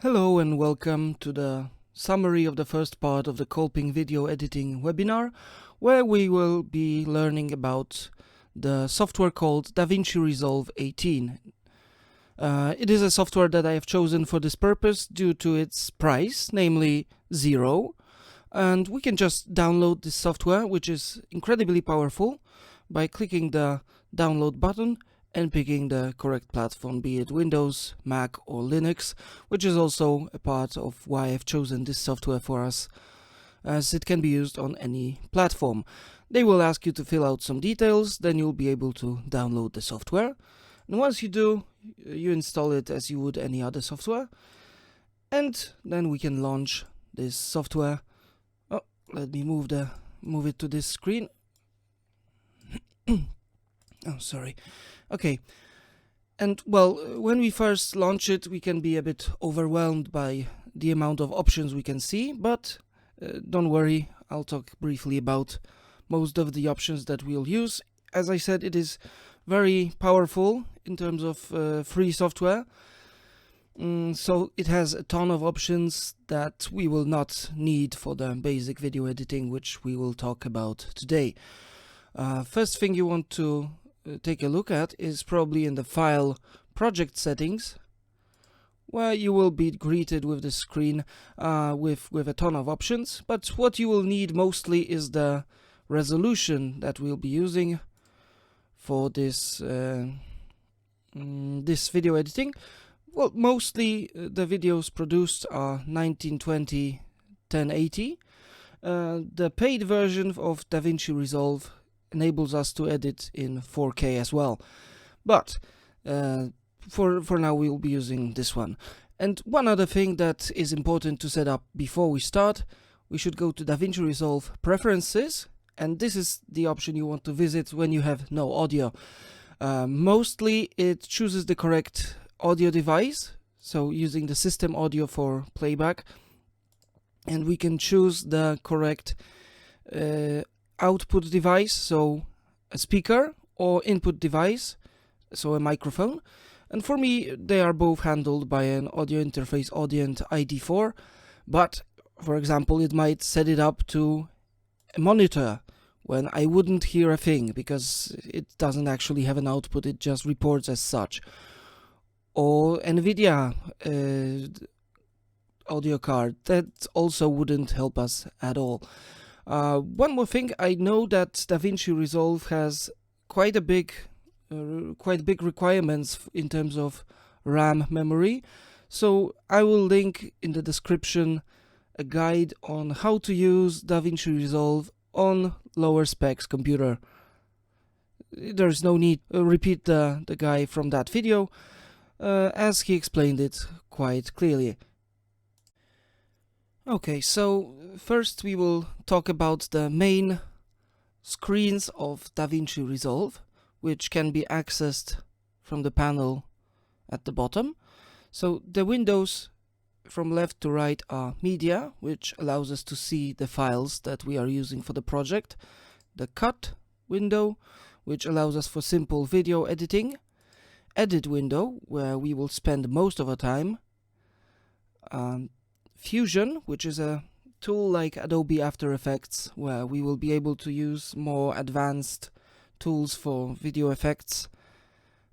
Hello and welcome to the summary of the first part of the Kolping video editing webinar, where we will be learning about the software called DaVinci Resolve 18. It is a software that I have chosen for this purpose due to its price, namely $0. And we can just download this software, which is incredibly powerful, by clicking the download button and picking the correct platform, be it Windows, Mac or Linux, which is also a part of why I've chosen this software for us, as it can be used on any platform. They will ask you to fill out some details, then you'll be able to download the software. And once you do, you install it as you would any other software, and then we can launch this software. Oh, let me move it to this screen. Oh, sorry. Okay, and well, when we first launch it, we can be a bit overwhelmed by the amount of options we can see, but don't worry, I'll talk briefly about most of the options that we'll use. As I said, it is very powerful in terms of free software, so it has a ton of options that we will not need for the basic video editing, which we will talk about today. First thing you want to take a look at is probably in the file project settings, where you will be greeted with the screen with a ton of options, but what you will need mostly is the resolution that we'll be using for this this video editing. Well, mostly the videos produced are 1920 1080. The paid version of DaVinci Resolve enables us to edit in 4K as well, but for now we'll be using this one. And one other thing that is important to set up before we start, we should go to DaVinci Resolve Preferences, and this is the option you want to visit when you have no audio. Mostly it chooses the correct audio device, so using the system audio for playback, and we can choose the correct output device, so a speaker, or input device, so a microphone. And for me, they are both handled by an audio interface Audient ID4, but for example, it might set it up to a monitor when I wouldn't hear a thing because it doesn't actually have an output, it just reports as such. Or NVIDIA audio card, that also wouldn't help us at all. One more thing, I know that DaVinci Resolve has quite big requirements in terms of RAM memory, so I will link in the description a guide on how to use DaVinci Resolve on lower specs computer. There's no need to repeat the guy from that video, as he explained it quite clearly. Okay, so first we will talk about the main screens of DaVinci Resolve, which can be accessed from the panel at the bottom. So the windows from left to right are Media, which allows us to see the files that we are using for the project. The Cut window, which allows us for simple video editing. Edit window, where we will spend most of our time. Fusion, which is a tool like Adobe After Effects, where we will be able to use more advanced tools for video effects.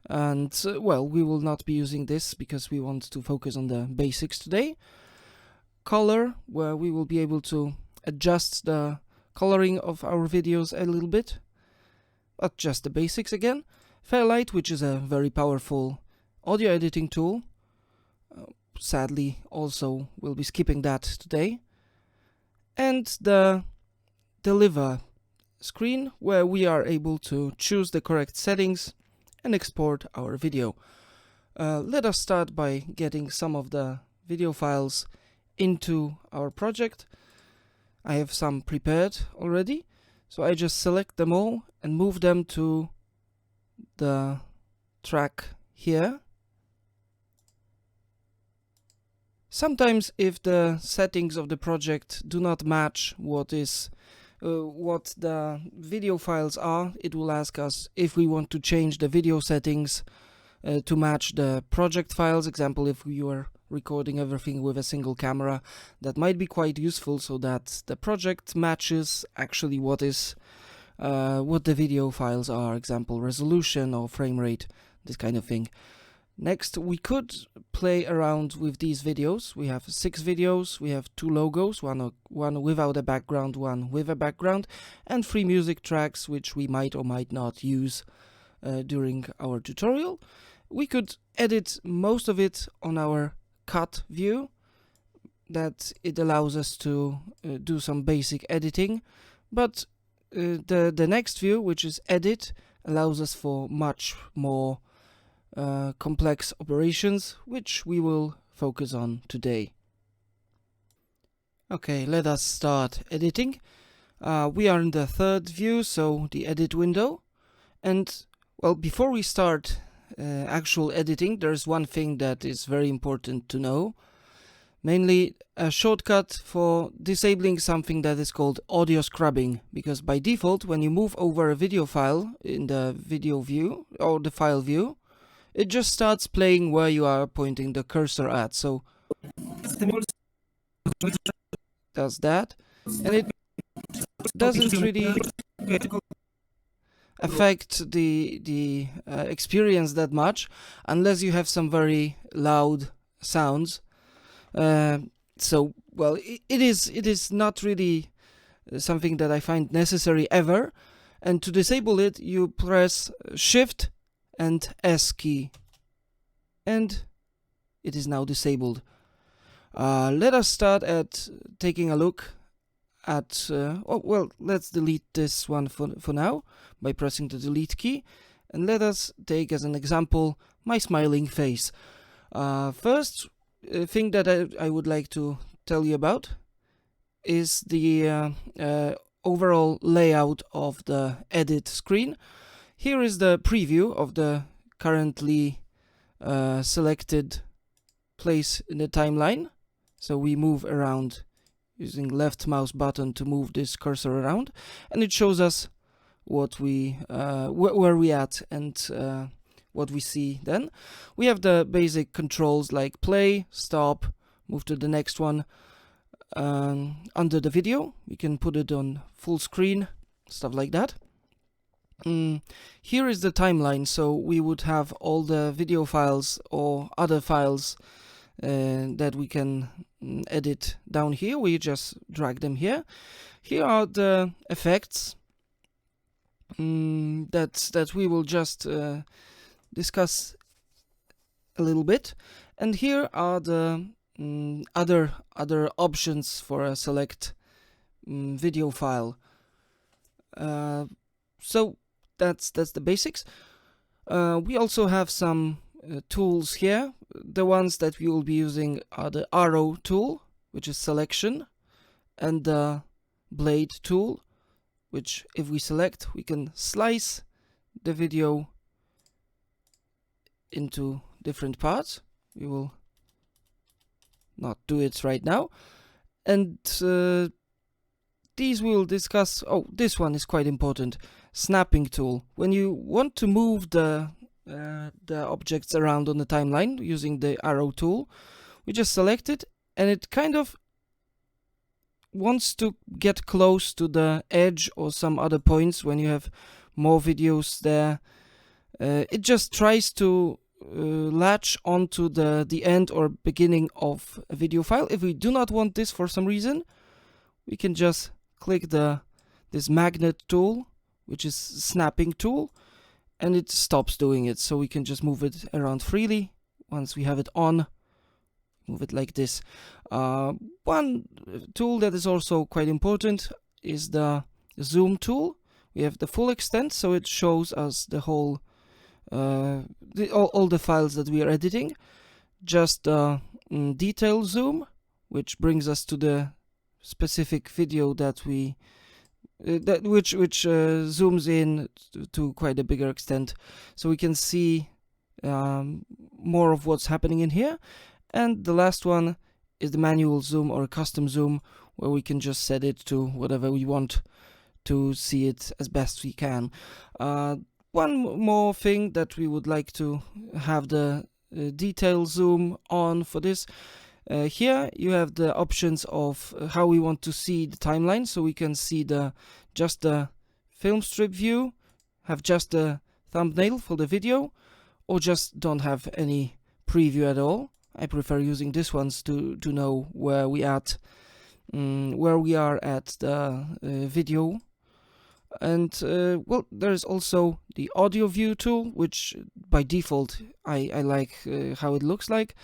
And well, we will not be using this because we want to focus on the basics today. Color, where we will be able to adjust the coloring of our videos a little bit, but just the basics again. Fairlight, which is a very powerful audio editing tool. Sadly, also we'll be skipping that today. And the Deliver screen, where we are able to choose the correct settings and export our video. Let us start by getting some of the video files into our project. I have some prepared already, so I just select them all and move them to the track here. Sometimes if the settings of the project do not match what the video files are, it will ask us if we want to change the video settings to match the project files. Example, if you are recording everything with a single camera, that might be quite useful, so that the project matches actually what the video files are. Example, resolution or frame rate, this kind of thing. Next, we could play around with these videos. We have 6 videos, we have 2 logos, one without a background, one with a background, and 3 music tracks which we might or might not use during our tutorial. We could edit most of it on our cut view, that it allows us to do some basic editing, but the next view, which is edit, allows us for much more complex operations, which we will focus on today. Okay, let us start editing. We are in the 3rd view, so the edit window. And well, before we start actual editing, there's one thing that is very important to know, mainly a shortcut for disabling something that is called audio scrubbing, because by default, when you move over a video file in the video view or the file view, it just starts playing where you are pointing the cursor at. So does that, and it doesn't really affect the experience that much, unless you have some very loud sounds. So well, it is not really something that I find necessary ever. And to disable it, you press Shift and S key, and it is now disabled. Let us start at taking a look at let's delete this one for now by pressing the delete key, and let us take as an example my smiling face. First thing that I would like to tell you about is the overall layout of the edit screen. Here is the preview of the currently selected place in the timeline. So we move around using left mouse button to move this cursor around, and it shows us what we where we at and what we see. Then we have the basic controls like play, stop, move to the next one. Under the video, we can put it on full screen, stuff like that. Here is the timeline, so we would have all the video files or other files that we can edit down here. We just drag them here. Here are the effects that we will just discuss a little bit, and here are the other options for a select video file. So that's the basics. We also have some tools here. The ones that we will be using are the arrow tool, which is selection, and the blade tool, which if we select, we can slice the video into different parts. We will not do it right now. And these we will discuss. Oh, this one is quite important. Snapping tool. When you want to move the objects around on the timeline using the arrow tool, we just select it, and it kind of wants to get close to the edge or some other points when you have more videos there. It just tries to latch onto the end or beginning of a video file. If we do not want this for some reason, we can just click this magnet tool, which is snapping tool, and it stops doing it. So we can just move it around freely. Once we have it on, move it like this. One tool that is also quite important is the zoom tool. We have the full extent, so it shows us the whole all the files that we are editing. Just detail zoom, which brings us to the specific video that we which zooms in to quite a bigger extent, so we can see more of what's happening in here. And the last one is the manual zoom or custom zoom, where we can just set it to whatever we want to see it as best we can. one more thing that we would like to have the detail zoom on for this. Here you have the options of how we want to see the timeline, so we can see just the film strip view, have just the thumbnail for the video, or just don't have any preview at all. I prefer using these ones to know where we are at the video. And well, there's also the audio view tool, which by default I like how it looks like.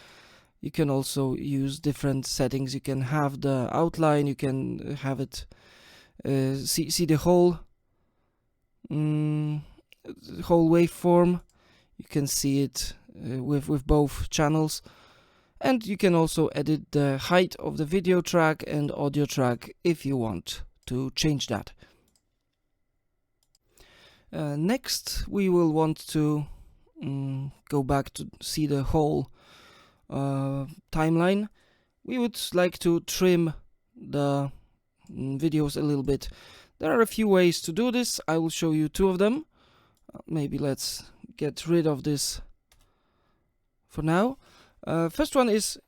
You can also use different settings. You can have the outline, you can have it see the whole waveform. You can see it with both channels, and you can also edit the height of the video track and audio track if you want to change that. Next, we will want to go back to see the whole timeline. We would like to trim the videos a little bit. There are a few ways to do this. I will show you two of them. Maybe let's get rid of this for now. First one is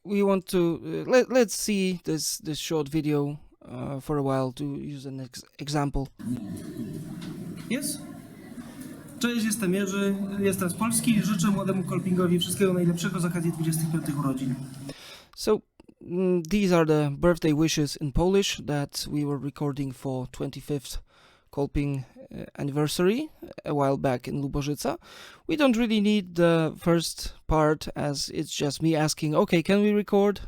we want to let's see this short video for a while to use an example. Jest? Cześć, jestem Jerzy, jestem z Polski i życzę młodemu Kolpingowi wszystkiego najlepszego z okazji 25 urodzin. So these are the birthday wishes in Polish that we were recording for 25th Kolping anniversary a while back in Lubożyca. We don't really need the first part, as it's just me asking, okay, can we record?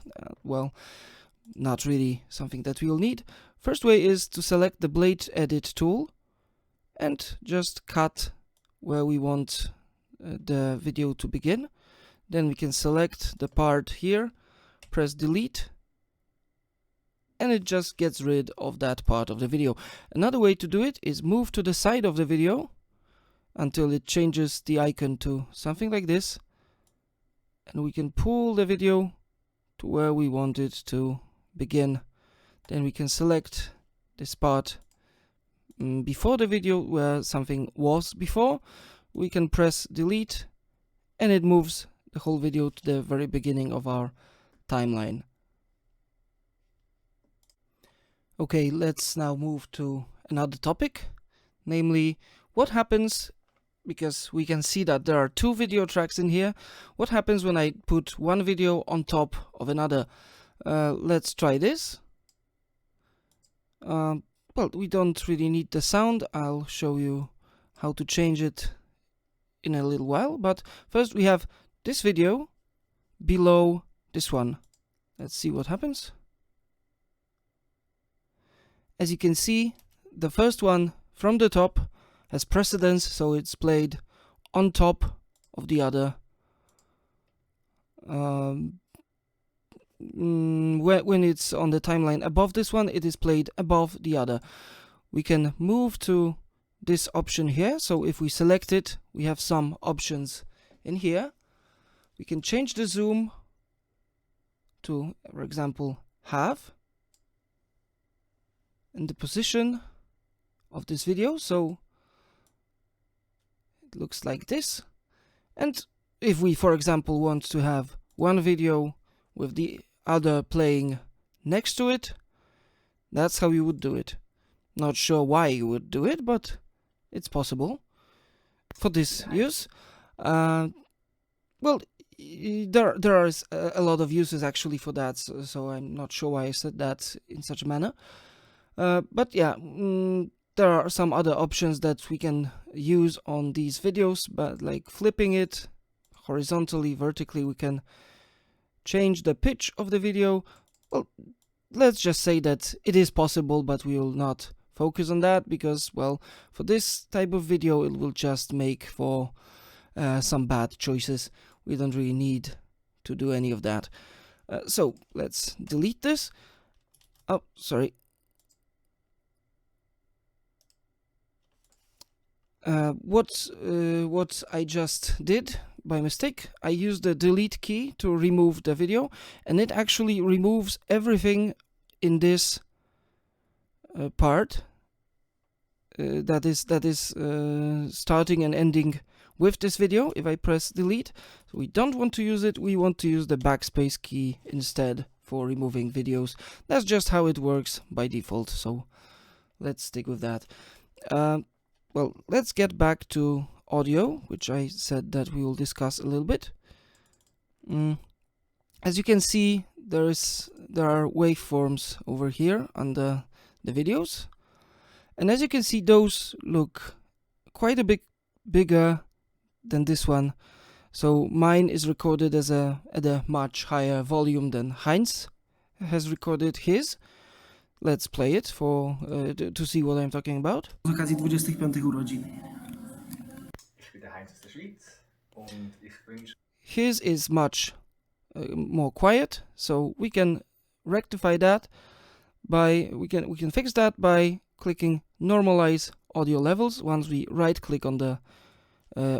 Well, not really something that we'll need. First way is to select the blade edit tool and just cut where we want the video to begin. Then we can select the part here, press delete, and it just gets rid of that part of the video. Another way to do it is move to the side of the video until it changes the icon to something like this, and we can pull the video to where we want it to begin. Then we can select this part before the video where something was before. We can press delete and it moves the whole video to the very beginning of our timeline. Okay, let's now move to another topic, namely what happens, because we can see that there are two video tracks in here. What happens when I put one video on top of another? Let's try this. Well, we don't really need the sound. I'll show you how to change it in a little while, but first we have this video below this one. Let's see what happens. As you can see, the first one from the top has precedence, so it's played on top of the other. When it's on the timeline above this one, it is played above the other. We can move to this option here, so if we select it, we have some options in here. We can change the zoom to, for example, half, and the position of this video, so it looks like this. And if we, for example, want to have one video with the other playing next to it, that's how you would do it. Not sure why you would do it, but it's possible for this use. Well, there is a lot of uses actually for that, so I'm not sure why I said that in such a manner. But yeah, there are some other options that we can use on these videos, but like flipping it horizontally, vertically, we can change the pitch of the video. Well, let's just say that it is possible, but we will not focus on that because, well, for this type of video it will just make for some bad choices. We don't really need to do any of that. So let's delete this. Oh, sorry. What I just did by mistake, I used the delete key to remove the video, and it actually removes everything in this part. that is starting and ending with this video if I press delete. So we don't want to use it. We want to use the backspace key instead for removing videos. That's just how it works by default. So let's stick with that. Well, let's get back to audio, which I said that we will discuss a little bit. As you can see, there are waveforms over here under the videos, and as you can see, those look quite a bit bigger than this one. So mine is recorded at a much higher volume than Heinz has recorded his. Let's play it to see what I'm talking about. Z okazji 25 urodzin. Ich bin der Heinz aus der Schweiz und ich wünsche... His is much more quiet, so we can rectify that by we can fix that by clicking normalize audio levels. Once we right click on the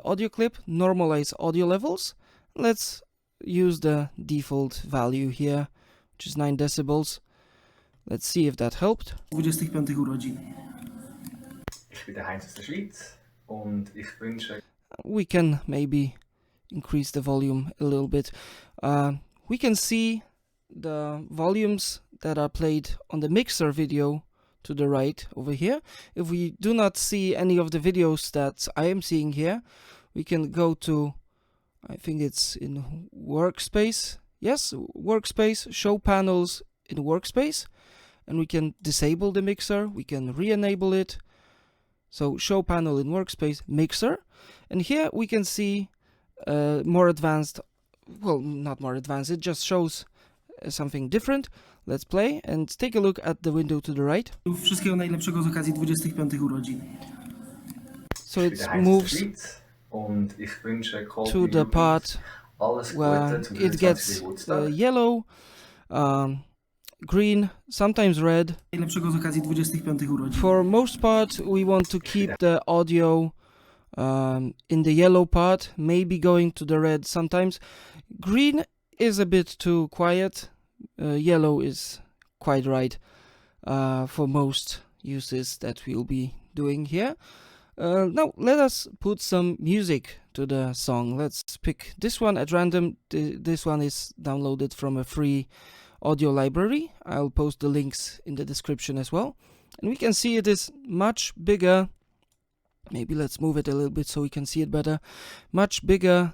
audio clip, normalize audio levels. Let's use the default value here, which is 9 decibels. Let's see if that helped. 25 urodzin. Ich bin der Heinz aus der Schweiz und ich wünsche... We can maybe increase the volume a little bit. We can see the volumes that are played on the mixer video to the right over here. If we do not see any of the videos that I am seeing here, we can go to, I think it's in workspace. Yes, workspace, show panels in workspace, and we can disable the mixer. We can re-enable it. So show panel in workspace, mixer, and here we can see more advanced, well, not more advanced, it just shows something different. Let's play and take a look at the window to the right. Wszystkiego najlepszego z okazji 25 urodzin. So it moves to the part where it gets yellow, green, sometimes red. Najlepszego z okazji 25 urodzin. For most part, we want to keep the audio in the yellow part, maybe going to the red sometimes. Green is a bit too quiet. Yellow is quite right for most uses that we'll be doing here. Now let us put some music to the song. Let's pick this one at random. This one is downloaded from a free audio library. I'll post the links in the description as well. And we can see it is much bigger. Maybe let's move it a little bit so we can see it better. Much bigger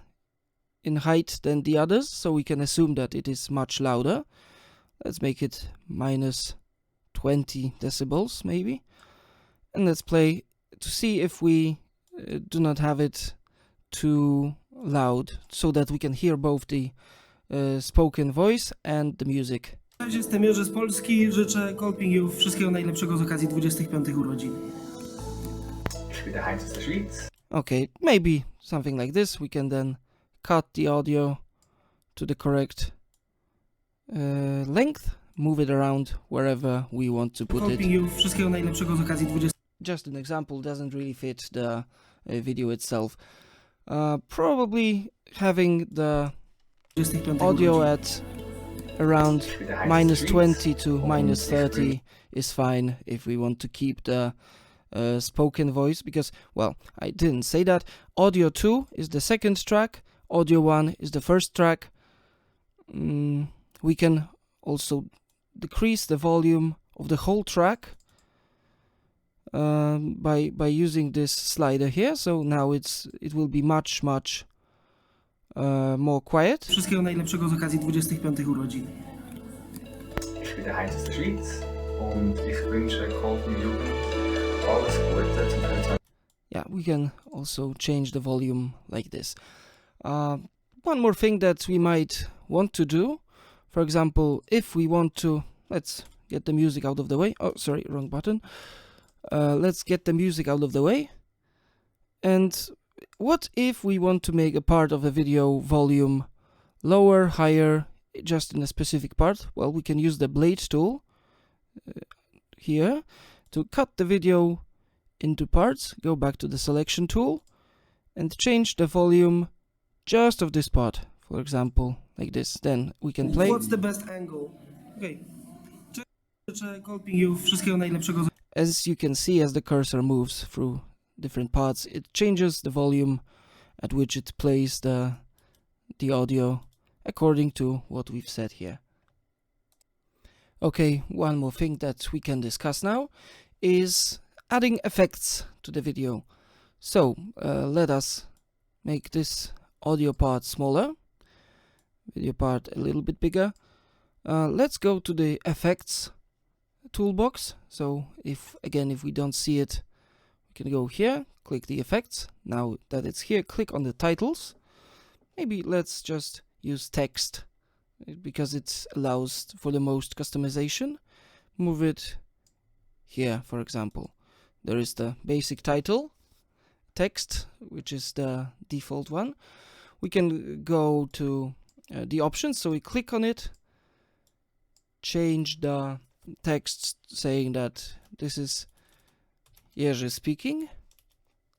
in height than the others, so we can assume that it is much louder. Let's make it minus 20 decibels maybe. And let's play to see if we do not have it too loud, so that we can hear both the spoken voice and the music. Cześć, jestem Jerzy z Polski. Życzę Kolping Youth wszystkiego najlepszego z okazji 25 urodzin. Ich bin der Heinz aus der Schweiz. Okay, maybe something like this. We can then cut the audio to the correct length, move it around wherever we want to put Kolping it. Youth wszystkiego najlepszego z okazji 20. Just an example, doesn't really fit the video itself. Probably having the 25 audio urodzin. at around minus 20 to minus 30 is fine if we want to keep the spoken voice, because, well, I didn't say that. Audio 2 is the second track, audio 1 is the first track. We can also decrease the volume of the whole track by using this slider here. So now it will be much more quiet. Wszystkiego najlepszego z okazji 25 urodzin. Ich bin der Heinz aus der Schweiz und ich wünsche Kolping Youth alles Gute zum 25. Yeah, we can also change the volume like this. One more thing that we might want to do, for example, if we want to, let's get the music out of the way. Oh, sorry, wrong button. Let's get the music out of the way. And what if we want to make a part of a video volume lower, higher, just in a specific part? Well, we can use the blade tool here to cut the video into parts. Go back to the selection tool and change the volume just of this part, for example, like this. Then we can play. What's the best angle? Okay. Życzę Kolping Youth wszystkiego najlepszego z... as you can see, as the cursor moves through different parts, it changes the volume at which it plays the audio according to what we've said here. Okay, one more thing that we can discuss now is adding effects to the video. So let us make this audio part smaller, video part a little bit bigger. Let's go to the effects toolbox. So if we don't see it, we can go here, click the effects. Now that it's here, click on the titles. Maybe let's just use text because it allows for the most customization. Move it here, for example. There is the basic title, text, which is the default one. We can go to the options, so we click on it, change the text saying that this is Jerzy speaking.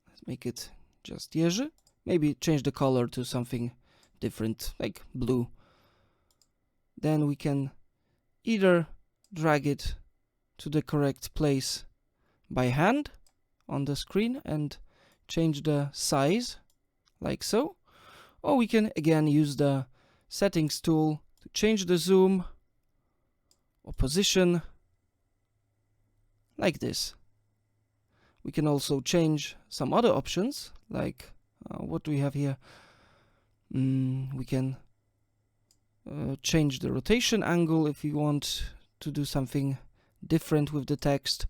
Let's make it just Jerzy. Maybe change the color to something different, like blue. Then we can either drag it to the correct place by hand on the screen and change the size like so, or we can again use the settings tool to change the zoom or position like this. We can also change some other options, like what do we have here? We can change the rotation angle if we want to do something different with the text.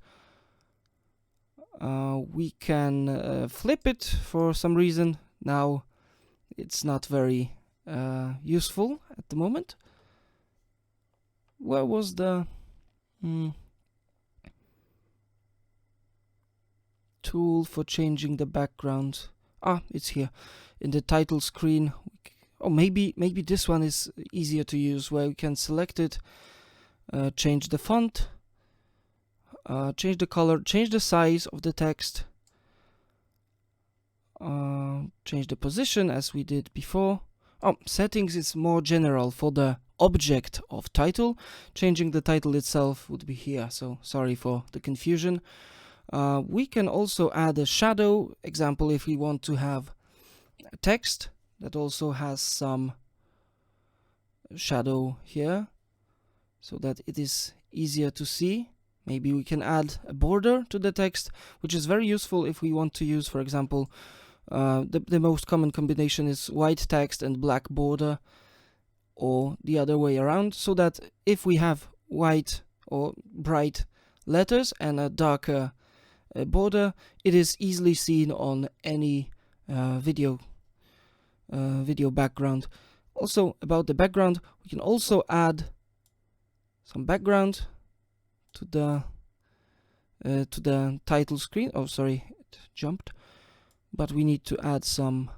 We can flip it for some reason. Now it's not very useful at the moment. Where was the tool for changing the background? It's here in the title screen. Oh, maybe this one is easier to use, where we can select it, change the font, change the color, change the size of the text, change the position as we did before. Settings is more general for the object of title. Changing the title itself would be here, so sorry for the confusion. We can also add a shadow example if we want to have a text that also has some shadow here so that it is easier to see. Maybe we can add a border to the text, which is very useful if we want to use, for example, the most common combination is white text and black border, or the other way around, so that if we have white or bright letters and a darker border, it is easily seen on any video background. Also, about the background, we can also add some background to the title screen. Oh, sorry, it jumped. But we need to add some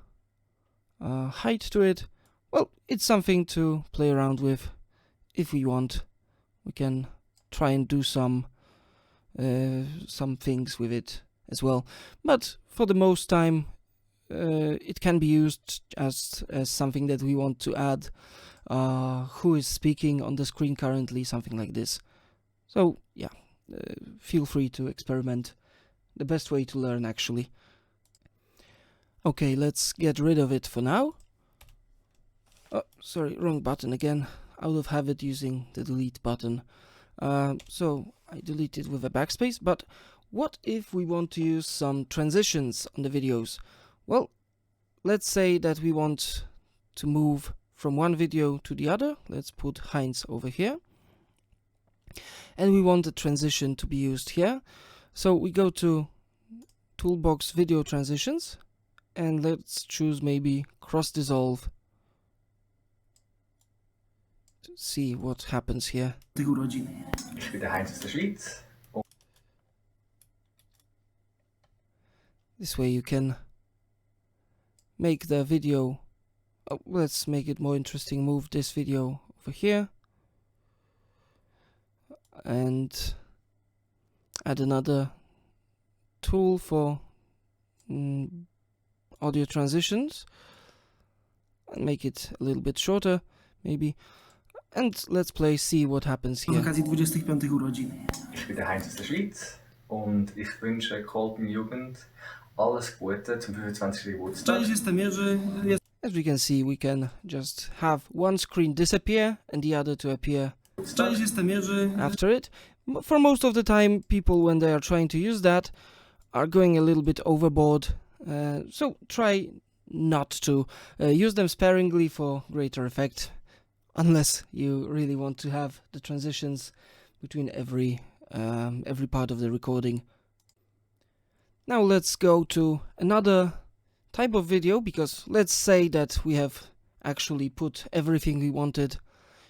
height to it. Well, it's something to play around with. If we want, we can try and do some things with it as well. But for the most time, it can be used as something that we want to add who is speaking on the screen currently, something like this. So yeah, feel free to experiment. The best way to learn, actually. Okay, let's get rid of it for now. Oh, sorry, wrong button again. Out of habit using the delete button. So I delete it with a backspace, but what if we want to use some transitions on the videos? Well, let's say that we want to move from one video to the other. Let's put Heinz over here. And we want the transition to be used here. So we go to Toolbox Video Transitions, and let's choose maybe Cross Dissolve to see what happens here. Ich bin der Heinz aus der Schweiz. This way you can make the video, let's make it more interesting, move this video over here and add another tool for audio transitions and make it a little bit shorter maybe, and let's play, see what happens Z here. okazji 25 urodzin. Ich bin der Heinz aus der Schweiz und ich wünsche Kolping Jugend alles Gute zum 25. Geburtstag. Cześć, jestem Jerzy. As we can see, we can just have one screen disappear and the other to appear Cześć, jestem Jerzy. after it. For most of the time, people, when they are trying to use that, are going a little bit overboard. So try not to use them sparingly for greater effect, unless you really want to have the transitions between every part of the recording. Now let's go to another type of video, because let's say that we have actually put everything we wanted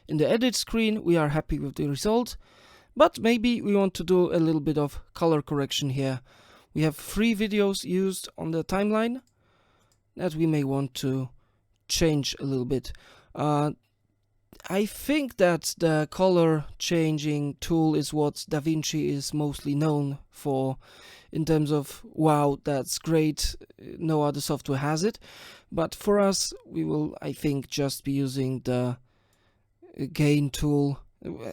in the edit screen, we are happy with the result, but maybe we want to do a little bit of color correction here. We have 3 videos used on the timeline that we may want to change a little bit. I think that the color changing tool is what DaVinci is mostly known for, in terms of, wow, that's great, no other software has it. But for us, we will, I think, just be using the gain tool.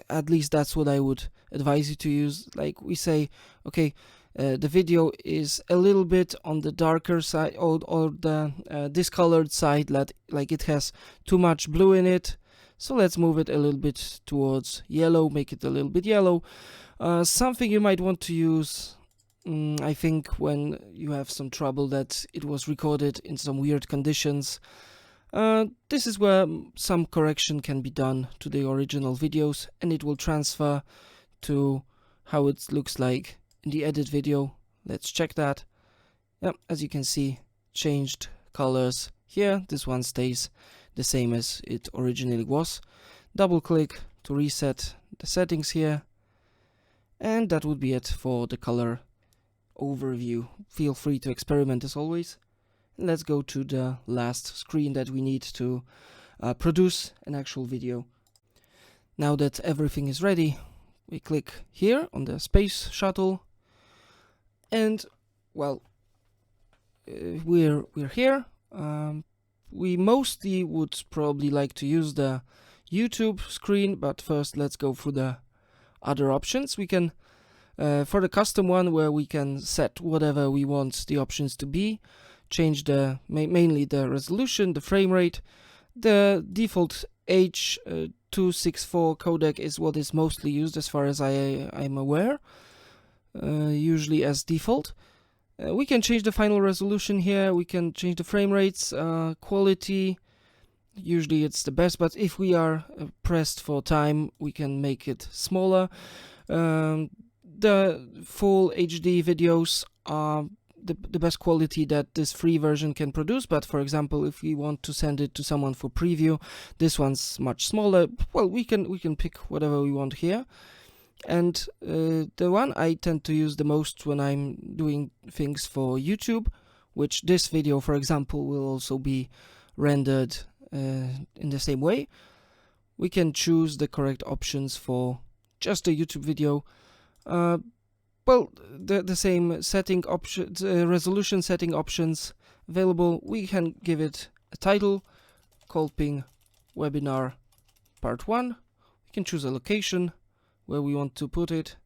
At least that's what I would advise you to use. Like we say, okay, the video is a little bit on the darker side, or the discolored side, like it has too much blue in it. So let's move it a little bit towards yellow, make it a little bit yellow. Something you might want to use, I think, when you have some trouble that it was recorded in some weird conditions. This is where some correction can be done to the original videos, and it will transfer to how it looks like in the edit video. Let's check that. Yep, as you can see, changed colors here. This one stays the same as it originally was. Double click to reset the settings here, and that would be it for the color overview. Feel free to experiment as always. Let's go to the last screen that we need to produce an actual video. Now that everything is ready, we click here on the space shuttle, and well, we're here. We mostly would probably like to use the YouTube screen, but first let's go through the other options. We can, for the custom one, where we can set whatever we want the options to be, change the mainly the resolution, the frame rate. The default H.264 codec is what is mostly used as far as I'm aware, usually as default. We can change the final resolution here, we can change the frame rates, quality, usually it's the best, but if we are pressed for time, we can make it smaller. The full HD videos are the best quality that this free version can produce, but for example, if we want to send it to someone for preview, this one's much smaller. Well, we can pick whatever we want here. And the one I tend to use the most when I'm doing things for YouTube, which this video, for example, will also be rendered in the same way. We can choose the correct options for just a YouTube video. Well, the same setting options, resolution setting options available. We can give it a title, Kolping Webinar Part 1. We can choose a location where we want to put it.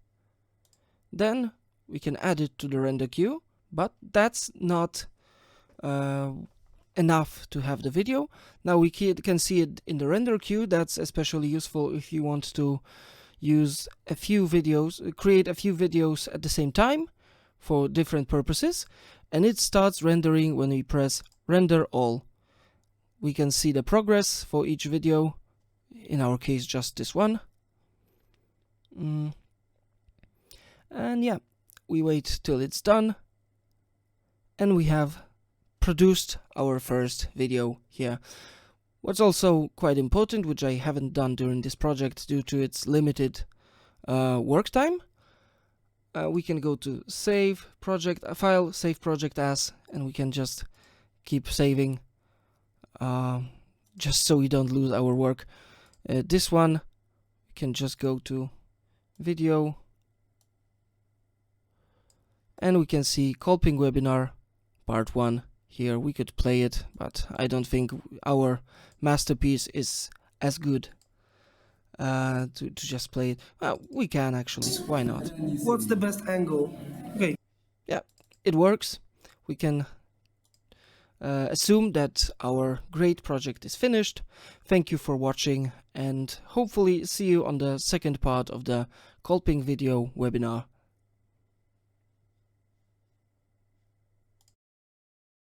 Then we can add it to the render queue, but that's not enough to have the video. Now we can see it in the render queue. That's especially useful if you want to use a few videos, create a few videos at the same time for different purposes, and it starts rendering when we press render all. We can see the progress for each video, in our case just this one. And yeah, we wait till it's done, and we have produced our first video here. What's also quite important, which I haven't done during this project due to its limited work time, we can go to save project file, save project as, and we can just keep saving, just so we don't lose our work. This one, we can just go to video, and we can see Kolping Webinar Part 1 here. We could play it, but I don't think our masterpiece is as good to just play it. Well, we can actually. Why not? What's the best angle? Okay. Yeah, it works. We can assume that our great project is finished. Thank you for watching, and hopefully see you on the second part of the Kolping video webinar.